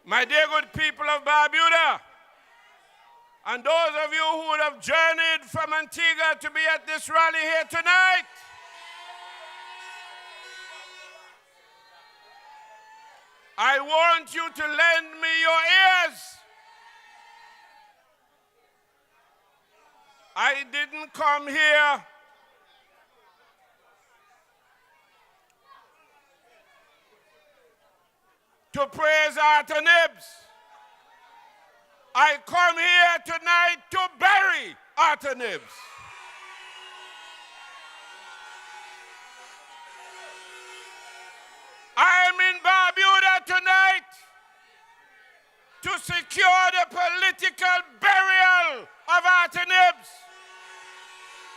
My dear good people of Barbuda, and those of you who would have journeyed from Antigua to be at this rally here tonight, I want you to lend me your ears. I didn't come here to praise Arthur Nibs. I come here tonight to bury Arthur Nibs. I'm in Barbuda tonight to secure the political burial of Arthur Nibs,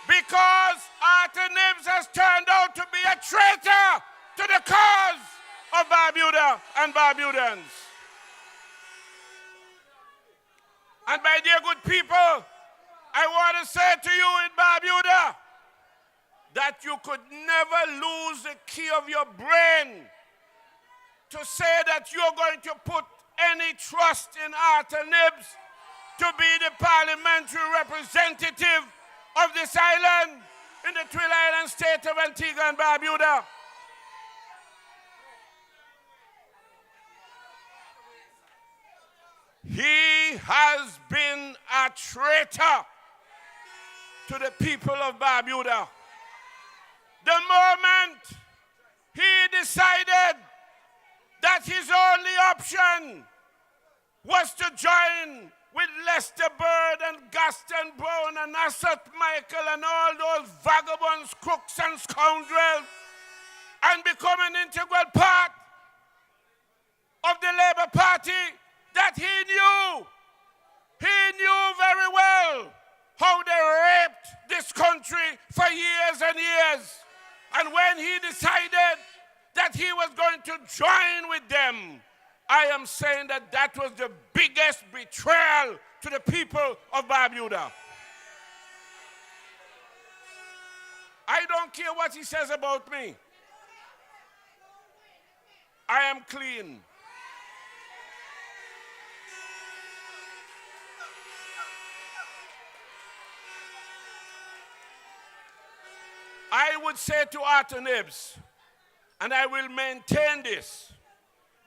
because Arthur Nibs has turned out to be a traitor to the cause of Barbuda and Barbudans. And my dear good people, I want to say to you in Barbuda that you could never lose the key of your brain to say that you're going to put any trust in Arthur Nibs to be the parliamentary representative of this island in the Twill Island state of Antigua and Barbuda. He has been a traitor to the people of Barbuda. The moment he decided that his only option was to join with Lester Bird and Gaston Brown and Assad Michael and all those vagabonds, crooks and scoundrels and become an integral part of the Labour Party, that he knew very well how they raped this country for years and years. And when he decided that he was going to join with them, I am saying that that was the biggest betrayal to the people of Barbuda. I don't care what he says about me. I am clean. I would say to Arthur Nibs, and I will maintain this,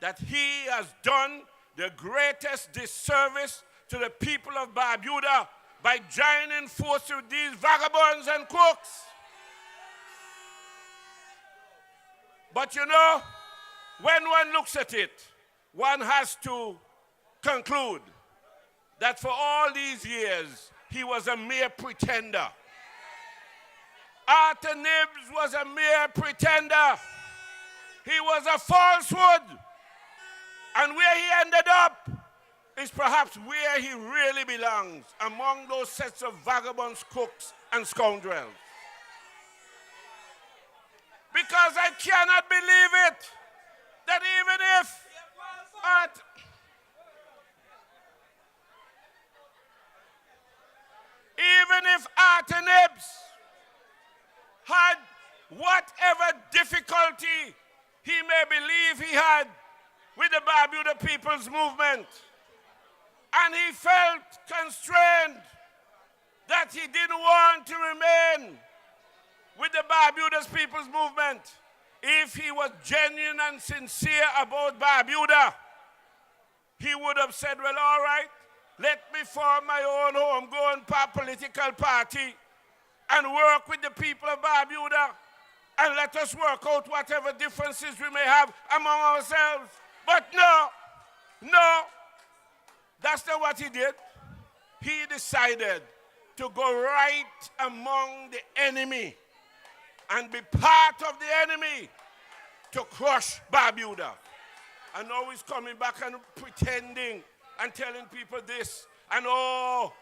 that he has done the greatest disservice to the people of Barbuda by joining forces with these vagabonds and crooks. But you know, when one looks at it, one has to conclude that for all these years, he was a mere pretender. Arthur Nibs was a mere pretender. He was a falsehood. And where he ended up is perhaps where he really belongs, among those sets of vagabonds, crooks, and scoundrels. Because I cannot believe it, that even if Arthur Nibs had whatever difficulty he may believe he had with the Barbuda People's Movement, and he felt constrained that he didn't want to remain with the Barbuda's People's Movement, if he was genuine and sincere about Barbuda, he would have said, well, all right, let me form my own homegrown political party and work with the people of Barbuda, and let us work out whatever differences we may have among ourselves. But no, that's not what he did. He decided to go right among the enemy and be part of the enemy to crush Barbuda. And now he's coming back and pretending and telling people this and all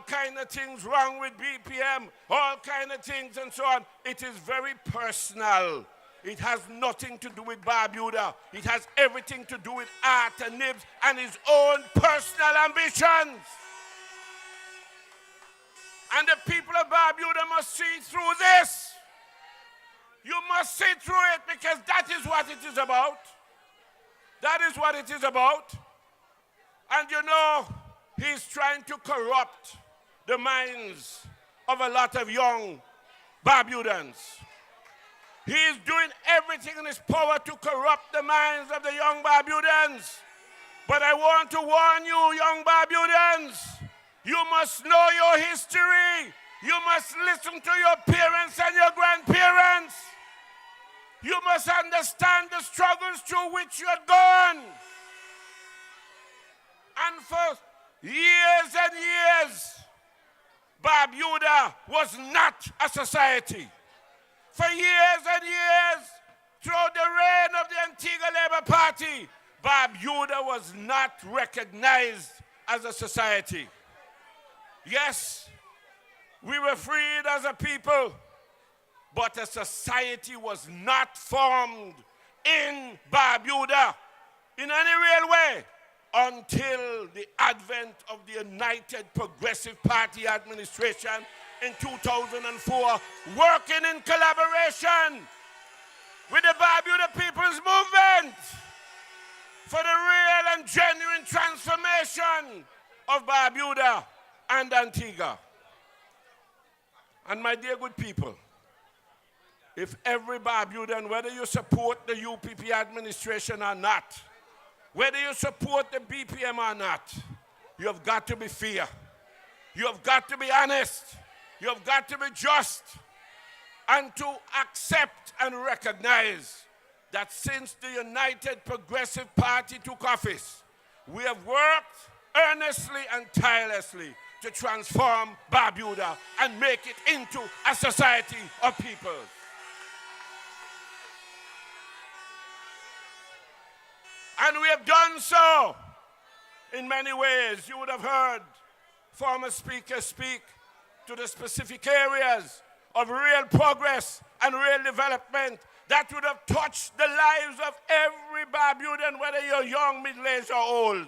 kind of things wrong with BPM, all kind of things and so on. It is very personal. It has nothing to do with Barbuda. It has everything to do with Arthur Nibs and his own personal ambitions. And the people of Barbuda must see through this. You must see through it, because that is what it is about. That is what it is about. And you know, he's trying to corrupt the minds of a lot of young Barbudans. He is doing everything in his power to corrupt the minds of the young Barbudans. But I want to warn you, young Barbudans, you must know your history. You must listen to your parents and your grandparents. You must understand the struggles through which you had gone. And for years and years, Barbuda was not a society. For years and years, throughout the reign of the Antigua Labour Party, Barbuda was not recognized as a society. Yes, we were freed as a people, but a society was not formed in Barbuda in any real way until the advent of the United Progressive Party administration in 2004, working in collaboration with the Barbuda People's Movement for the real and genuine transformation of Barbuda and Antigua. And my dear good people, if every Barbudan, whether you support the UPP administration or not, whether you support the BPM or not, you have got to be fair. You have got to be honest. You have got to be just and to accept and recognize that since the United Progressive Party took office, we have worked earnestly and tirelessly to transform Barbuda and make it into a society of people. And we have done so in many ways. You would have heard former speakers speak to the specific areas of real progress and real development that would have touched the lives of every Barbudan, whether you're young, middle-aged, or old.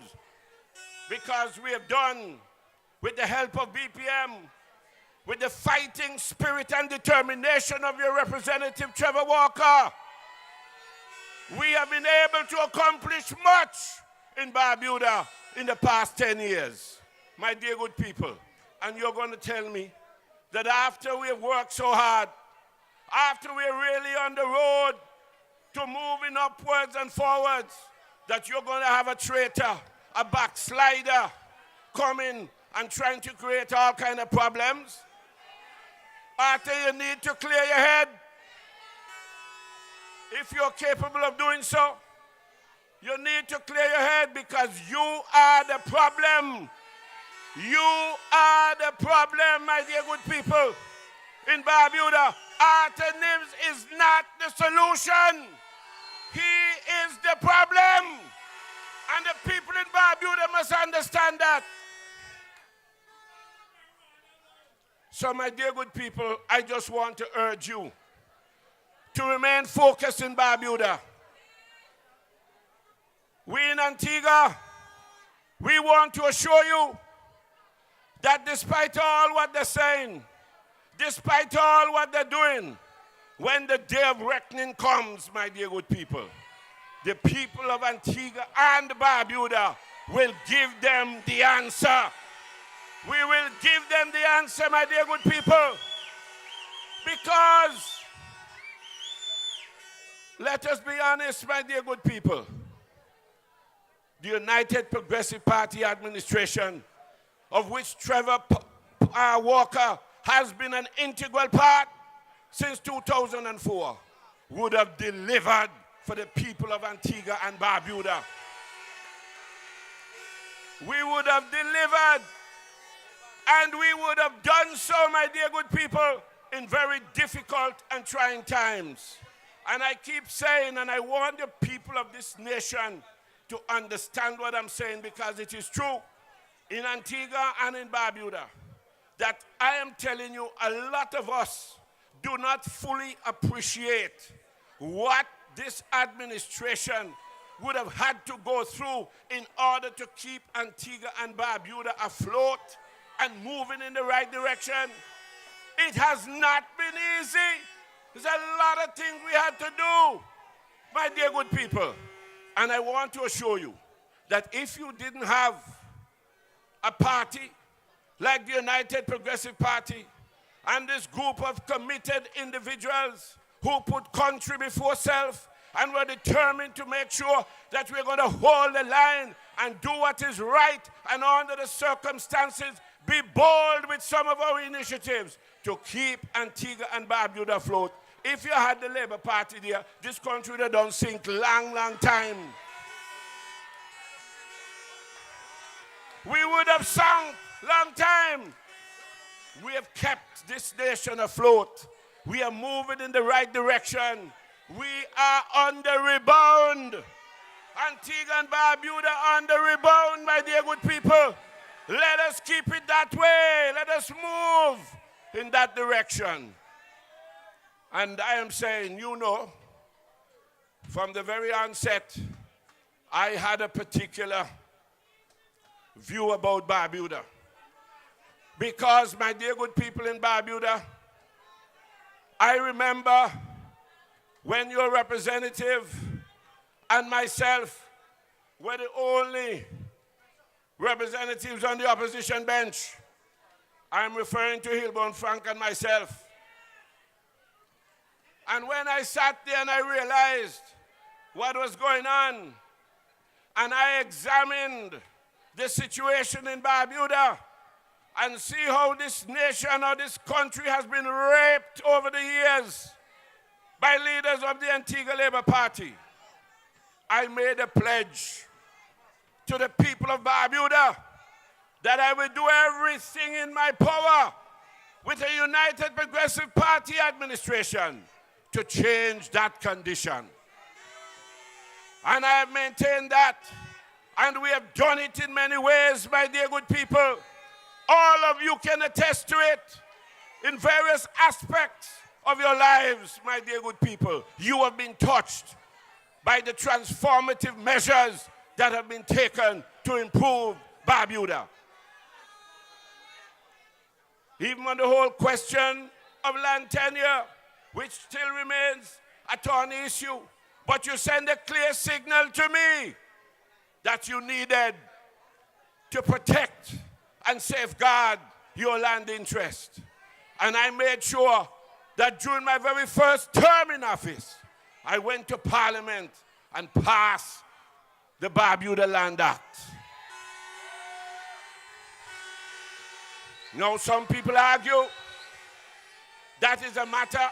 Because we have done, with the help of BPM, with the fighting spirit and determination of your representative, Trevor Walker, we have been able to accomplish much in Barbuda in the past 10 years, my dear good people. And you're going to tell me that after we have worked so hard, after we're really on the road to moving upwards and forwards, that you're going to have a traitor, a backslider coming and trying to create all kinds of problems? After you need to clear your head, if you're capable of doing so, you need to clear your head because you are the problem. You are the problem, my dear good people. In Barbuda, Arthur Nims is not the solution. He is the problem. And the people in Barbuda must understand that. So, my dear good people, I just want to urge you to remain focused in Barbuda. We in Antigua, we want to assure you that despite all what they're saying, despite all what they're doing, when the day of reckoning comes, my dear good people, the people of Antigua and Barbuda will give them the answer. We will give them the answer, my dear good people, because let us be honest, my dear good people, the United Progressive Party administration, of which Trevor Walker has been an integral part since 2004, would have delivered for the people of Antigua and Barbuda. We would have delivered, and we would have done so, my dear good people, in very difficult and trying times. And I keep saying, and I want the people of this nation to understand what I'm saying, because it is true in Antigua and in Barbuda that I am telling you, a lot of us do not fully appreciate what this administration would have had to go through in order to keep Antigua and Barbuda afloat and moving in the right direction. It has not been easy. There's a lot of things we had to do, my dear good people. And I want to assure you that if you didn't have a party like the United Progressive Party and this group of committed individuals who put country before self and were determined to make sure that we're going to hold the line and do what is right and under the circumstances be bold with some of our initiatives to keep Antigua and Barbuda afloat. If you had the Labour Party there, this country would have done sink long time. We would have sunk long time. We have kept this nation afloat. We are moving in the right direction. We are on the rebound. Antigua and Barbuda on the rebound, my dear good people. Let us keep it that way. Let us move in that direction. And I am saying, you know, from the very onset, I had a particular view about Barbuda. Because, my dear good people in Barbuda, I remember when your representative and myself were the only representatives on the opposition bench. I'm referring to Hilborn Frank and myself. And when I sat there and I realized what was going on, and I examined the situation in Barbuda and see how this nation or this country has been raped over the years by leaders of the Antigua Labour Party, I made a pledge to the people of Barbuda that I will do everything in my power with a United Progressive Party administration to change that condition. And I have maintained that. And we have done it in many ways, my dear good people. All of you can attest to it in various aspects of your lives, my dear good people. You have been touched by the transformative measures that have been taken to improve Barbuda. Even on the whole question of land tenure, which still remains a thorny issue, but you send a clear signal to me that you needed to protect and safeguard your land interest. And I made sure that during my very first term in office, I went to Parliament and passed the Barbuda Land Act. Now, some people argue that is a matter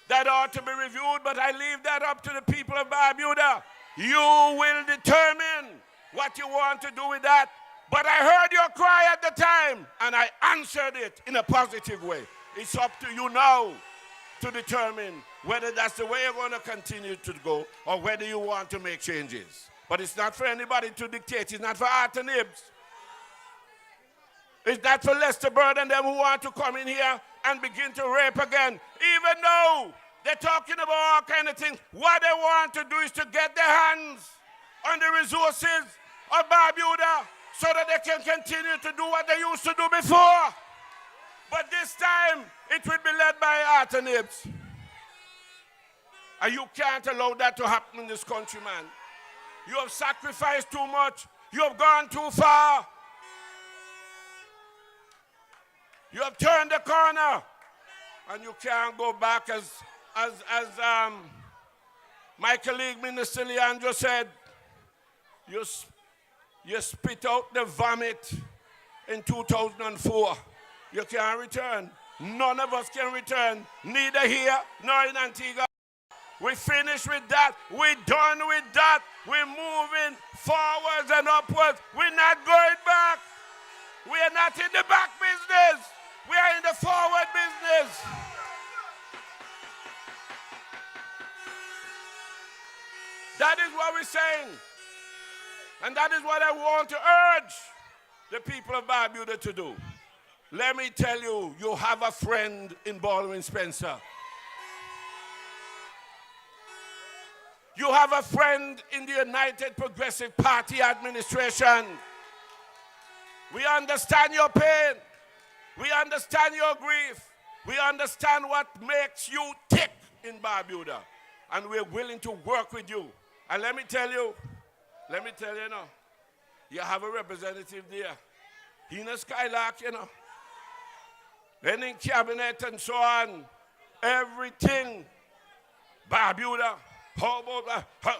that ought to be reviewed, but I leave that up to the people of Barbuda. You will determine what you want to do with that. But I heard your cry at the time, and I answered it in a positive way. It's up to you now to determine whether that's the way you're going to continue to go or whether you want to make changes. But it's not for anybody to dictate. It's not for Art and Ibs. It's not for Lester Bird and them who want to come in here and begin to rape again. Even though they're talking about all kind of things, what they want to do is to get their hands on the resources of Barbuda so that they can continue to do what they used to do before. But this time, it will be led by Art and Ibs. And you can't allow that to happen in this country, man. You have sacrificed too much. You have gone too far. You have turned the corner. And you can't go back as my colleague, Minister Leandro, said, you spit out the vomit in 2004. You can't return. None of us can return, neither here nor in Antigua. We finished with that. We're done with that. We're moving forwards and upwards. We're not going back. We are not in the back business. We are in the forward business. That is what we're saying. And that is what I want to urge the people of Barbuda to do. Let me tell you, you have a friend in Baldwin Spencer. You have a friend in the United Progressive Party administration. We understand your pain. We understand your grief. We understand what makes you tick in Barbuda. And we're willing to work with you. And let me tell you, let me tell you now, you have a representative there. He in a Skylark, you know. Then in cabinet and so on, everything. Barbuda, how about that?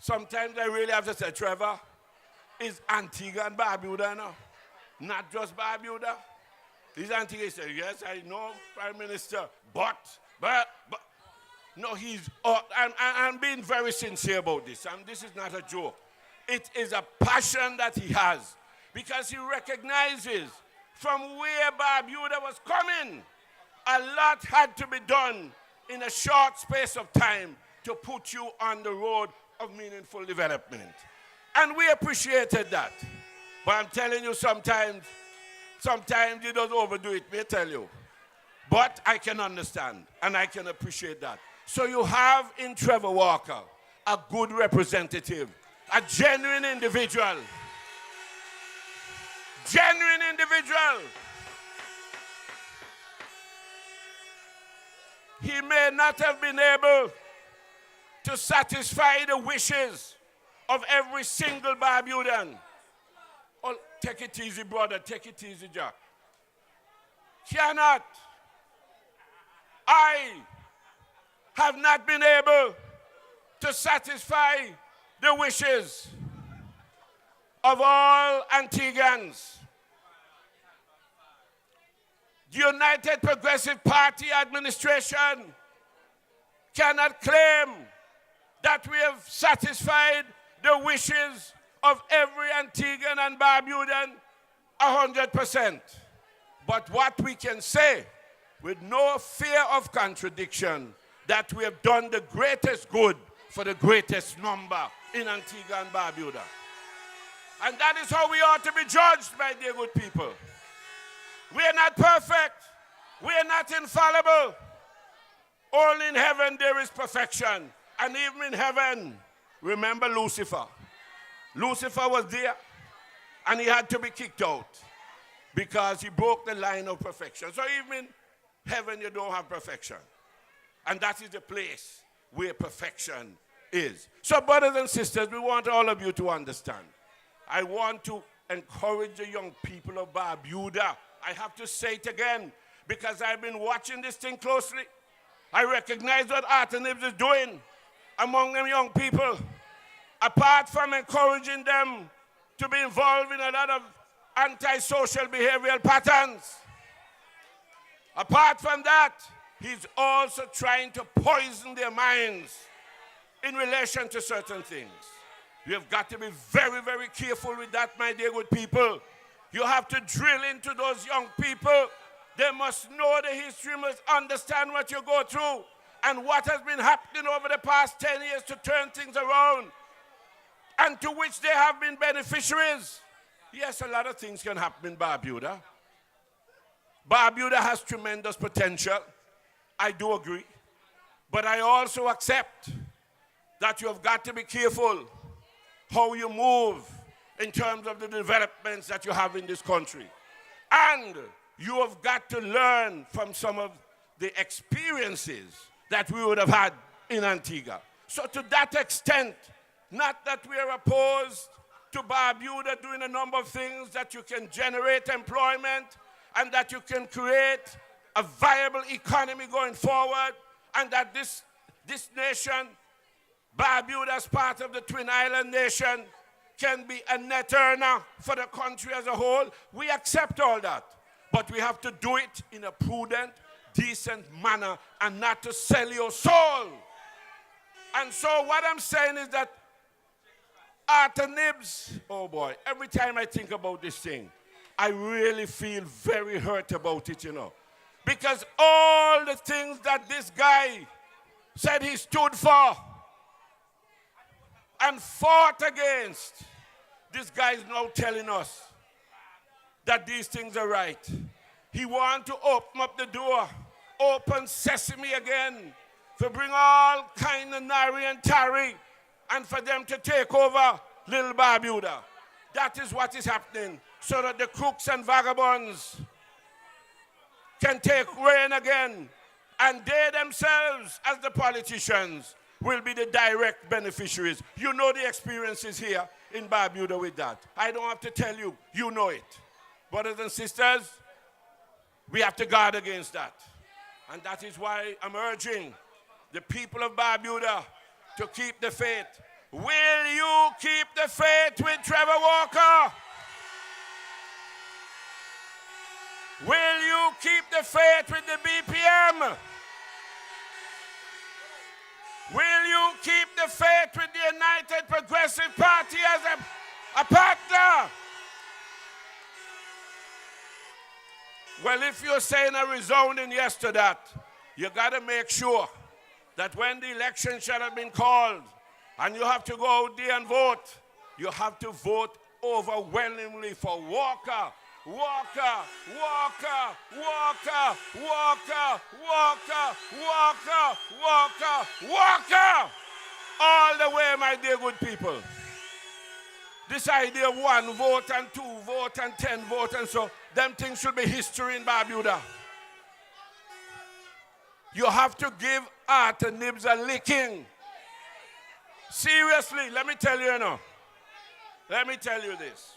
Sometimes I really have to say, Trevor, is Antigua and Barbuda now? Not just Barbuda. He's Antigua. He said, yes, I know, Prime Minister, but. No, I'm being very sincere about this. This is not a joke. It is a passion that he has because he recognizes from where Barbuda was coming, a lot had to be done in a short space of time to put you on the road of meaningful development. And we appreciated that. But I'm telling you, sometimes you don't overdo it, may I tell you. But I can understand and I can appreciate that. So you have in Trevor Walker a good representative, a genuine individual. Genuine individual. He may not have been able to satisfy the wishes of every single Barbudan. Oh, take it easy, brother. Take it easy, Jack. Cannot. I have not been able to satisfy the wishes of all Antiguans. The United Progressive Party administration cannot claim that we have satisfied the wishes of every Antiguan and Barbudan 100%. But what we can say with no fear of contradiction, that we have done the greatest good for the greatest number in Antigua and Barbuda. And that is how we ought to be judged, my dear good people. We are not perfect. We are not infallible. Only in heaven there is perfection. And even in heaven, remember Lucifer. Lucifer was there, and he had to be kicked out because he broke the line of perfection. So even in heaven, you don't have perfection. And that is the place where perfection is. So brothers and sisters, we want all of you to understand. I want to encourage the young people of Barbuda. I have to say it again because I've been watching this thing closely. I recognize what Arthur Nibs is doing among them young people. Apart from encouraging them to be involved in a lot of antisocial behavioral patterns, apart from that, he's also trying to poison their minds in relation to certain things. You have got to be very, very careful with that, my dear good people. You have to drill into those young people. They must know the history, must understand what you go through and what has been happening over the past 10 years to turn things around and to which they have been beneficiaries. Yes, a lot of things can happen in Barbuda. Barbuda has tremendous potential. I do agree. But I also accept that you have got to be careful how you move in terms of the developments that you have in this country. And you have got to learn from some of the experiences that we would have had in Antigua. So to that extent, not that we are opposed to Barbuda doing a number of things that you can generate employment and that you can create a viable economy going forward, and that this nation, Barbuda as part of the Twin Island nation, can be a net earner for the country as a whole. We accept all that. But we have to do it in a prudent, decent manner and not to sell your soul. And so what I'm saying is that Arthur Nibs, oh boy, every time I think about this thing, I really feel very hurt about it, you know. Because all the things that this guy said he stood for and fought against, this guy is now telling us that these things are right. He wants to open up the door, open sesame again, to bring all kind of nari and tarry, and for them to take over little Barbuda. That is what is happening, so that the crooks and vagabonds can take reign again, and they themselves, as the politicians, will be the direct beneficiaries. You know the experiences here in Barbuda with that. I don't have to tell you. You know it. Brothers and sisters, we have to guard against that. And that is why I'm urging the people of Barbuda to keep the faith. Will you keep the faith with Trevor Walker? Will you keep the faith with the BPM? Will you keep the faith with the United Progressive Party as a partner? Well, if you're saying a resounding yes to that, you got to make sure that when the election should have been called and you have to go out there and vote, you have to vote overwhelmingly for Walker. Walker, Walker, Walker, Walker, Walker, Walker, Walker, Walker. All the way, my dear good people. This idea of 1 vote and 2 vote and 10 vote and so, them things should be history in Barbuda. You have to give Arthur Nibs a licking. Seriously, let me tell you now. Let me tell you this.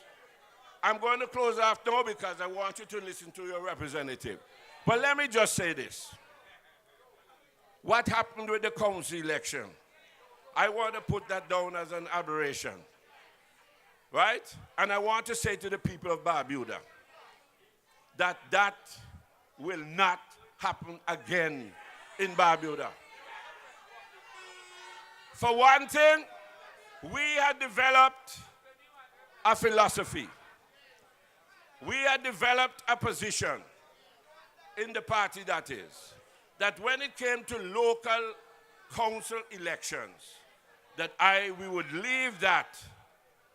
I'm going to close off now because I want you to listen to your representative. But let me just say this. What happened with the council election? I want to put that down as an aberration. Right? And I want to say to the people of Barbuda that that will not happen again in Barbuda. For one thing, we had developed a philosophy. We had developed a position in the party, that is, that when it came to local council elections, that we would leave that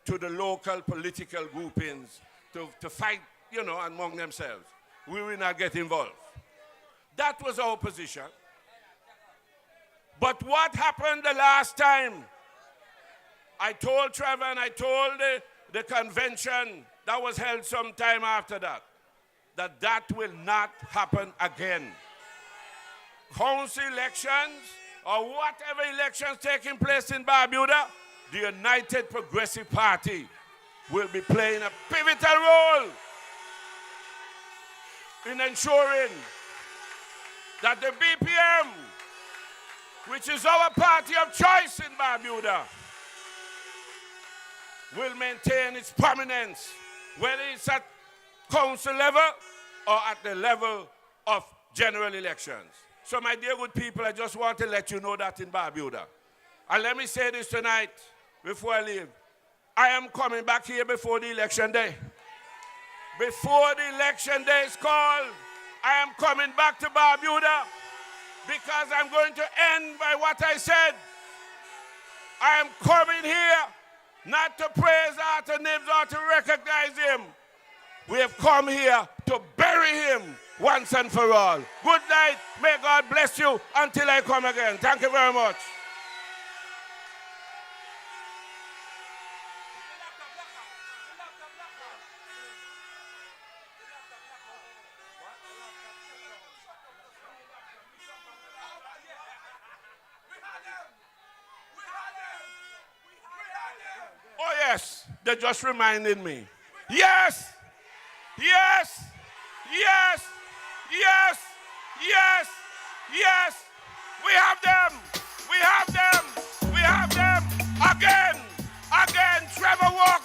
to the local political groupings to fight, you know, among themselves. We will not get involved. That was our position. But what happened the last time? I told Trevor and I told the convention that was held some time after that, that will not happen again. Council elections or whatever elections taking place in Barbuda, the United Progressive Party will be playing a pivotal role in ensuring that the BPM, which is our party of choice in Barbuda, will maintain its prominence, whether it's at council level or at the level of general elections. So my dear good people, I just want to let you know that in Barbuda. And let me say this tonight before I leave. I am coming back here before the election day. Before the election day is called, I am coming back to Barbuda because I'm going to end by what I said. I am coming here not to praise Arthur Nibs or to recognize him. We have come here to bury him once and for all. Good night. May God bless you until I come again. Thank you very much. Oh, yes. They just reminded me. Yes. Yes. Yes. Yes. Yes. Yes. We have them. We have them. We have them. Again. Again. Trevor Walker.